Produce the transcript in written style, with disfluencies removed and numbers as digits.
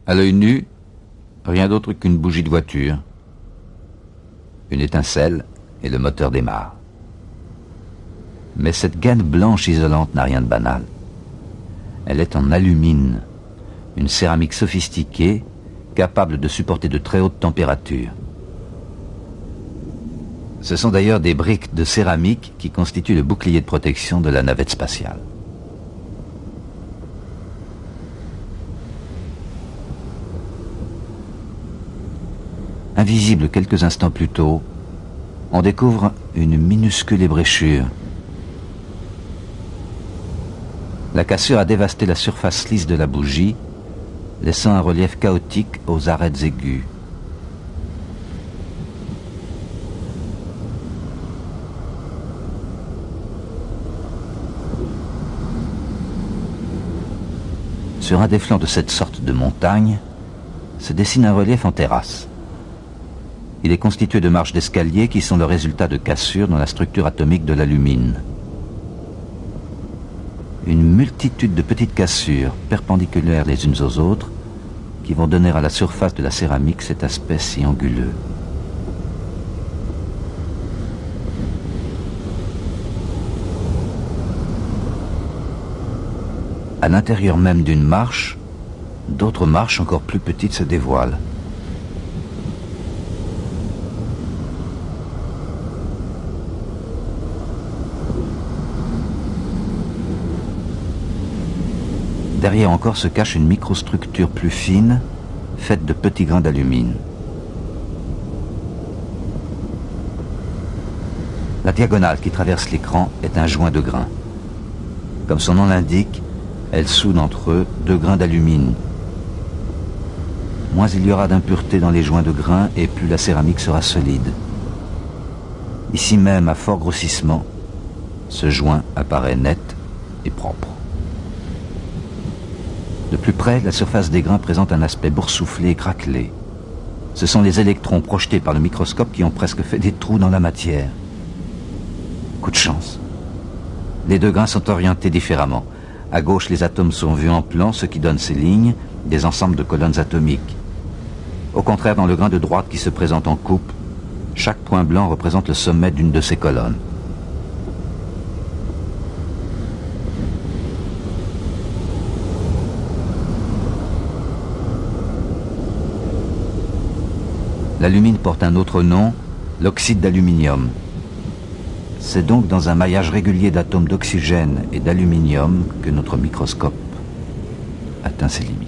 À l'œil nu, rien d'autre qu'une bougie de voiture. Une étincelle et le moteur démarre. Mais cette gaine blanche isolante n'a rien de banal. Elle est en alumine, une céramique sophistiquée, capable de supporter de très hautes températures. Ce sont d'ailleurs des briques de céramique qui constituent le bouclier de protection de la navette spatiale. Invisible quelques instants plus tôt, on découvre une minuscule ébréchure. La cassure a dévasté la surface lisse de la bougie, laissant un relief chaotique aux arêtes aiguës. Sur un des flancs de cette sorte de montagne se dessine un relief en terrasse. Il est constitué de marches d'escalier qui sont le résultat de cassures dans la structure atomique de l'alumine. Une multitude de petites cassures, perpendiculaires les unes aux autres, qui vont donner à la surface de la céramique cet aspect si anguleux. À l'intérieur même d'une marche, d'autres marches encore plus petites se dévoilent. Derrière encore se cache une microstructure plus fine, faite de petits grains d'alumine. La diagonale qui traverse l'écran est un joint de grains. Comme son nom l'indique, elle soude entre eux deux grains d'alumine. Moins il y aura d'impuretés dans les joints de grains et plus la céramique sera solide. Ici même, à fort grossissement, ce joint apparaît net et propre. De plus près, la surface des grains présente un aspect boursouflé et craquelé. Ce sont les électrons projetés par le microscope qui ont presque fait des trous dans la matière. Coup de chance. Les deux grains sont orientés différemment. À gauche, les atomes sont vus en plan, ce qui donne ces lignes, des ensembles de colonnes atomiques. Au contraire, dans le grain de droite qui se présente en coupe, chaque point blanc représente le sommet d'une de ces colonnes. L'alumine porte un autre nom, l'oxyde d'aluminium. C'est donc dans un maillage régulier d'atomes d'oxygène et d'aluminium que notre microscope atteint ses limites.